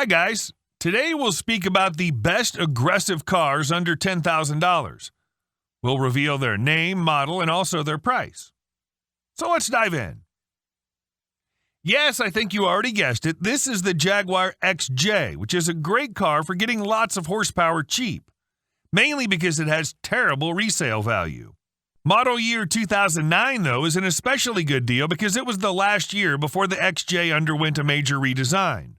Hi guys, today we'll speak about the best aggressive cars under $10,000. We'll reveal their name, model, and also their price. So let's dive in. Yes, I think you already guessed it. This is the Jaguar XJ, which is a great car for getting lots of horsepower cheap, mainly because it has terrible resale value. Model year 2009, though, is an especially good deal because it was the last year before the XJ underwent a major redesign.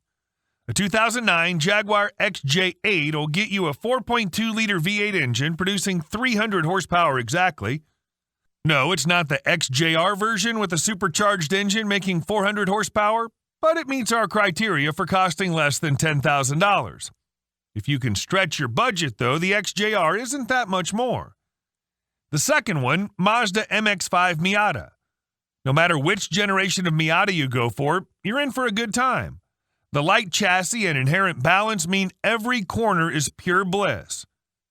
A 2009 Jaguar XJ8 will get you a 4.2-liter V8 engine producing 300 horsepower exactly. No, it's not the XJR version with a supercharged engine making 400 horsepower, but it meets our criteria for costing less than $10,000. If you can stretch your budget, though, the XJR isn't that much more. The second one, Mazda MX-5 Miata. No matter which generation of Miata you go for, you're in for a good time. The light chassis and inherent balance mean every corner is pure bliss.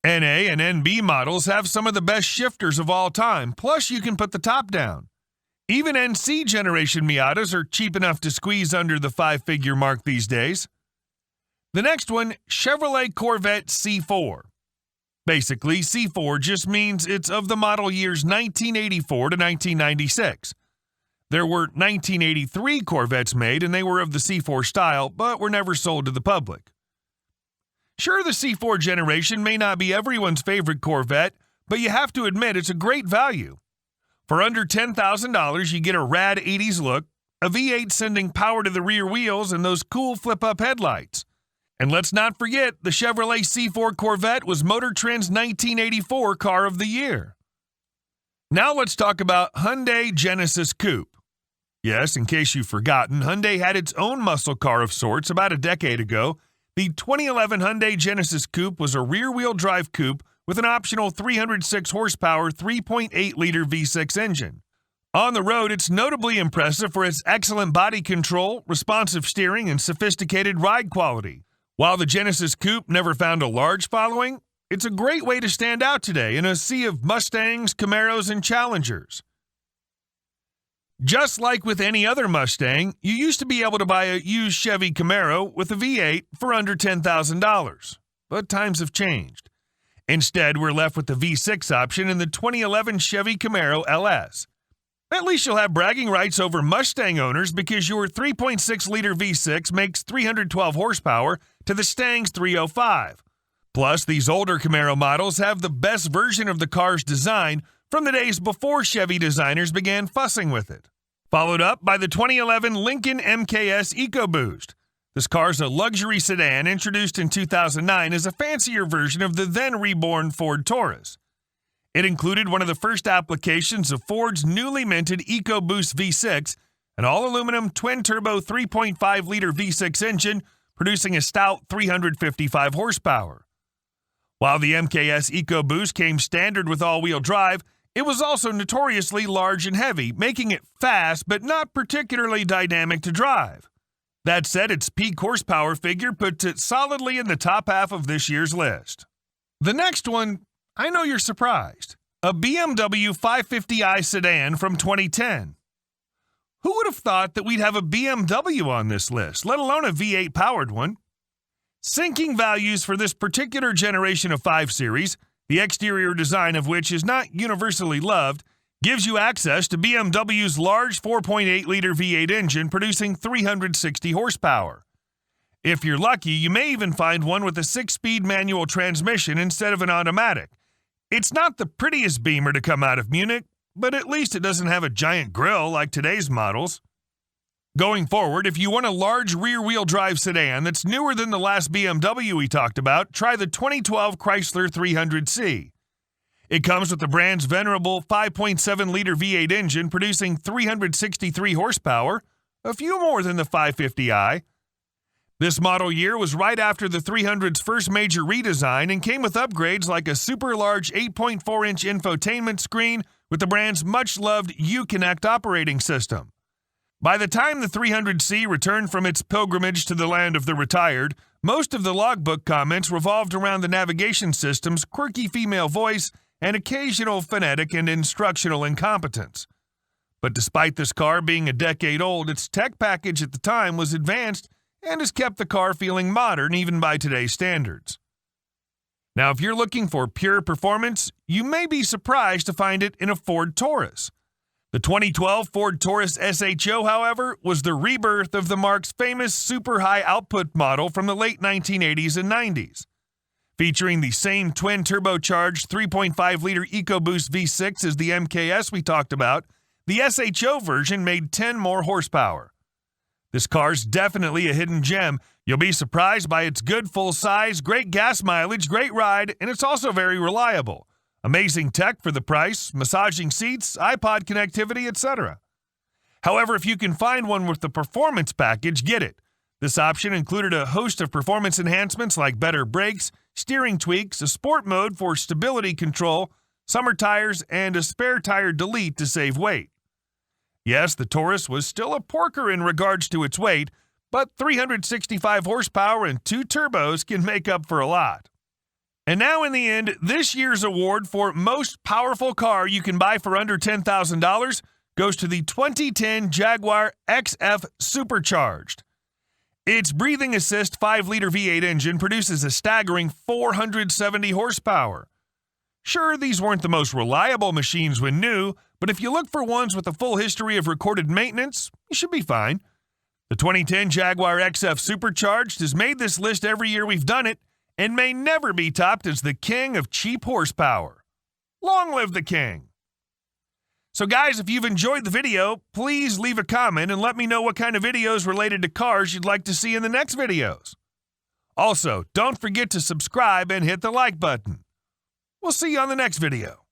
NA and NB models have some of the best shifters of all time, plus you can put the top down. Even NC generation Miatas are cheap enough to squeeze under the five-figure mark these days. The next one, Chevrolet Corvette C4. Basically, C4 just means it's of the model years 1984 to 1996. There were 1983 Corvettes made, and they were of the C4 style, but were never sold to the public. Sure, the C4 generation may not be everyone's favorite Corvette, but you have to admit it's a great value. For under $10,000, you get a rad 80s look, a V8 sending power to the rear wheels, and those cool flip-up headlights. And let's not forget, the Chevrolet C4 Corvette was Motor Trend's 1984 Car of the Year. Now let's talk about Hyundai Genesis Coupe. Yes, in case you've forgotten, Hyundai had its own muscle car of sorts about a decade ago. The 2011 Hyundai Genesis Coupe was a rear-wheel drive coupe with an optional 306 horsepower 3.8-liter V6 engine. On the road, it's notably impressive for its excellent body control, responsive steering, and sophisticated ride quality. While the Genesis Coupe never found a large following, it's a great way to stand out today in a sea of Mustangs, Camaros, and Challengers. Just like with any other Mustang, you used to be able to buy a used Chevy Camaro with a V8 for under $10,000. But times have changed. Instead, we're left with the V6 option in the 2011 Chevy Camaro LS. At least you'll have bragging rights over Mustang owners because your 3.6-liter V6 makes 312 horsepower to the Stang's 305. Plus, these older Camaro models have the best version of the car's design from the days before Chevy designers began fussing with it. Followed up by the 2011 Lincoln MKS EcoBoost. This car's a luxury sedan introduced in 2009 as a fancier version of the then reborn Ford Taurus. It included one of the first applications of Ford's newly minted EcoBoost V6, an all-aluminum twin-turbo 3.5-liter V6 engine producing a stout 355 horsepower. While the MKS EcoBoost came standard with all-wheel drive, it was also notoriously large and heavy, making it fast but not particularly dynamic to drive. That said, its peak horsepower figure puts it solidly in the top half of this year's list. The next one, I know you're surprised. A BMW 550i sedan from 2010. Who would have thought that we'd have a BMW on this list, let alone a V8 powered one? Sinking values for this particular generation of 5 Series, the exterior design of which is not universally loved, gives you access to BMW's large 4.8-liter V8 engine producing 360 horsepower. If you're lucky, you may even find one with a 6-speed manual transmission instead of an automatic. It's not the prettiest Beamer to come out of Munich, but at least it doesn't have a giant grille like today's models. Going forward, if you want a large rear-wheel drive sedan that's newer than the last BMW we talked about, try the 2012 Chrysler 300C. It comes with the brand's venerable 5.7-liter V8 engine producing 363 horsepower, a few more than the 550i. This model year was right after the 300's first major redesign and came with upgrades like a super large 8.4-inch infotainment screen with the brand's much-loved Uconnect operating system. By the time the 300C returned from its pilgrimage to the land of the retired, most of the logbook comments revolved around the navigation system's quirky female voice and occasional phonetic and instructional incompetence. But despite this car being a decade old, its tech package at the time was advanced and has kept the car feeling modern even by today's standards. Now, if you're looking for pure performance, you may be surprised to find it in a Ford Taurus. The 2012 Ford Taurus SHO, however, was the rebirth of the marque's famous super high output model from the late 1980s and 90s. Featuring the same twin turbocharged 3.5-liter EcoBoost V6 as the MKS we talked about, the SHO version made 10 more horsepower. This car's definitely a hidden gem. You'll be surprised by its good full size, great gas mileage, great ride, and it's also very reliable. Amazing tech for the price, massaging seats, iPod connectivity, etc. However, if you can find one with the performance package, get it. This option included a host of performance enhancements like better brakes, steering tweaks, a sport mode for stability control, summer tires, and a spare tire delete to save weight. Yes, the Taurus was still a porker in regards to its weight, but 365 horsepower and 2 turbos can make up for a lot. And now in the end, this year's award for most powerful car you can buy for under $10,000 goes to the 2010 Jaguar XF Supercharged. Its breathing assist 5-liter V8 engine produces a staggering 470 horsepower. Sure, these weren't the most reliable machines when new, but if you look for ones with a full history of recorded maintenance, you should be fine. The 2010 Jaguar XF Supercharged has made this list every year we've done it, and may never be topped as the king of cheap horsepower. Long live the king! So guys, if you've enjoyed the video, please leave a comment and let me know what kind of videos related to cars you'd like to see in the next videos. Also, don't forget to subscribe and hit the like button. We'll see you on the next video.